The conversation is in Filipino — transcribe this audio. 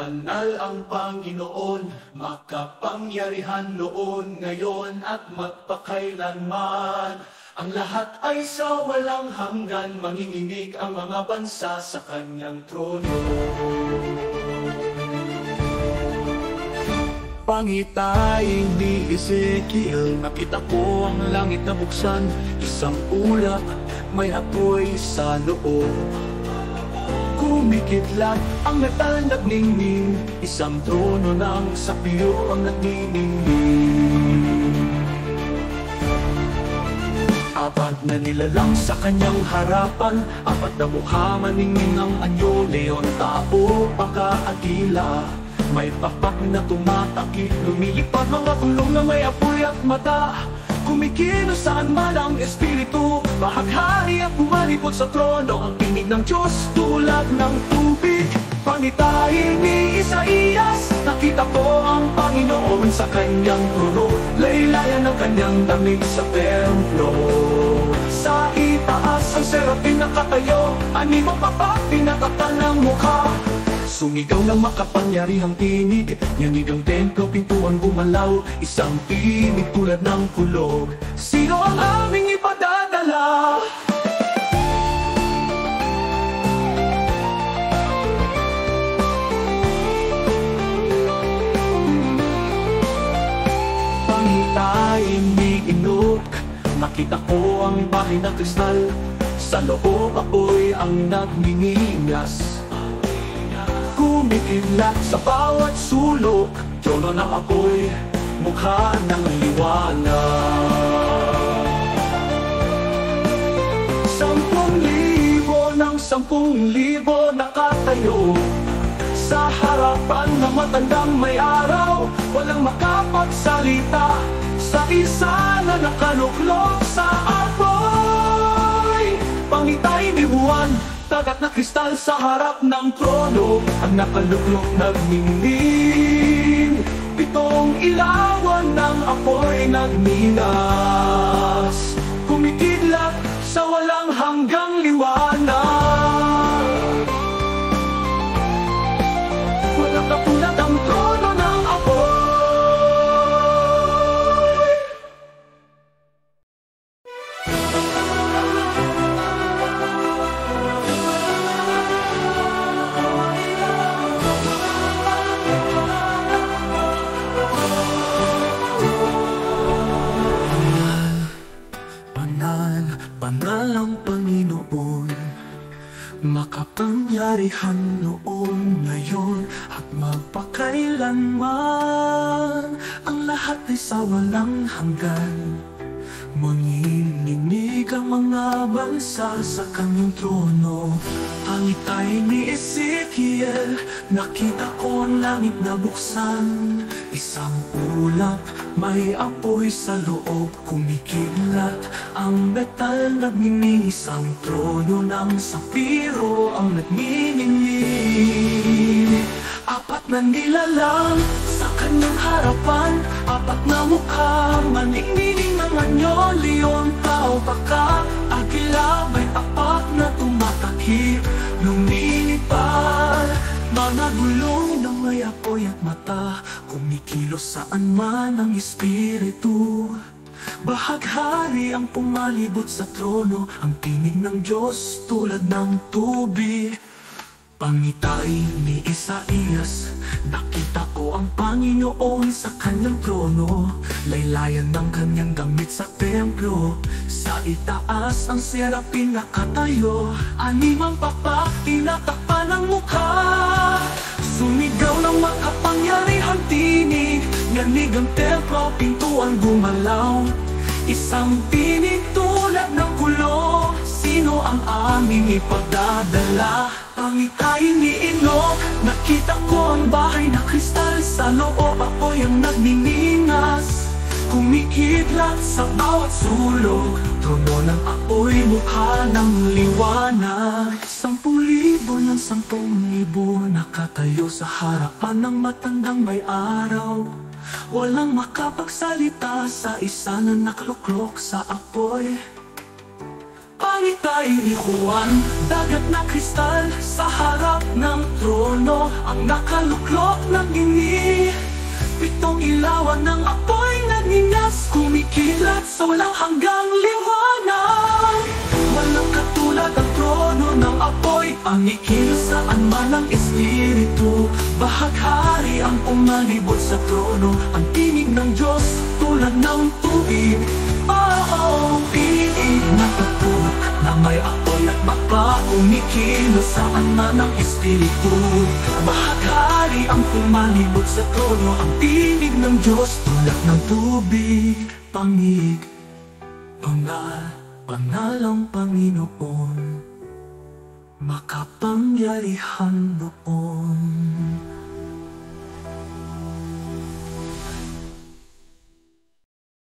banal ang Panginoon, makapangyarihan noon, ngayon at magpakailanman. Ang lahat ay sa walang hanggan, manginginig ang mga bansa sa kanyang trono. Pangitain ni Ezekiel, nakita ko ang langit na buksan, isang ulap, may apoy sa loob. Kumikidlat ang metal nagningning, isang trono ng sapiro ang nagniningning. Apat na nilalang sa kanyang harapan, apat na mukha maningning ang anyo, leon, tao, baka, agila. May papak na tumatakip, lumilipad mga kulong na may apoy at mata. Kumikilos saan man ang espiritu, bahaghari at pumalipot sa trono. Ang tinig ng Diyos tulad ng tubig. Pangitain ni Isaías, nakita ko ang Panginoon sa kanyang trono. Laylayan ng kanyang damit sa templo. Sa itaas ang serapin nakatayo, animo papak, pinakatan ng mukha. Sumigaw ng makapangyarihang tinig, yanig ang templo, pintuan gumalaw, isang tinig tulad ng kulog. Sino ang aming ipadadala? Pangitain ni Enoch, nakita ko ang bahay na kristal, sa loob apoy ang nagninginas. Kumikidlat sa bawat sulok, trono ng apoy, mukha ng liwanag. 10,000 ng 10,000 nakatayo sa harapan ng matandang may araw, walang makapagsalita sa isa na nakaluklok sa apoy. Pangitay ni Juan, dagat na kristal sa harap ng trono, ang nakaluklok nagniningning. 7 ilawan ng apoy nagminas, kumikidlat sa walang hanggang liwanag. Walang katulad ang trono ng apoy. Banal ang Panginoon, makapangyarihan noon, ngayon at magpakailanman. Ang lahat ay sa walang hanggan, manginginig ang mga bansa sa kanyang trono. Pangitain ni Ezekiel, nakita ko ang langit na buksan, isang ulap, may apoy sa loob, kumikidlat ang metal nagniningning, isang trono ng sapiro ang nagniningning. 4 na nilalang sa kanyang harapan, 4 na mukha, maningning ng anyo, leon, tao, baka, agila. May tapat na tumatakip, lumilipad, mga gulong na may apoy at mata. Kumikilos saan man ang espiritu, bahaghari ang pumalibot sa trono. Ang tinig ng Diyos tulad ng tubig. Pangitain ni Isaías, nakita ko ang Panginoon sa kanyang trono. Laylayan ng kanyang damit sa templo. Sa itaas ang serapin nakatayo, 6 papak, tinatakpan ang mukha. Sumigaw ng makapangyarihang tinig, yanig ang templo, pintuan gumalaw, isang tinig tulad ng kulog. Sino ang aming ipadadala? Pangitain ni Enoch, nakita ko ang bahay na kristal, sa loob apoy ang nagniningas. Kumikidlat sa bawat sulok, trono ng apoy, mukha ng liwanag. 10,000 ng 10,000 nakatayo sa harapan ng matandang may araw. Walang makapagsalita sa isa na nakaluklok sa apoy. Pangit tay ni Juan, dagat na kristal sa harap ng trono, ang nakaluklok ng gini. Pitong ilawan ng apoy nagningas, kumikilat sa walang hanggang liwanag. Walang katulad ang trono ng apoy, pangikil saan man ang espiritu. Bahaghari ang umalibot sa trono, ang tinig ng Diyos tulad ng tubig. Piig na tupok na may apoy at baka umikilo saan man ang espiritu. Bahaghari ang pumalibot sa trono, ang tinig ng Diyos tulad ng tubig. Pangig, banal ang Panginoon, makapangyarihan noon.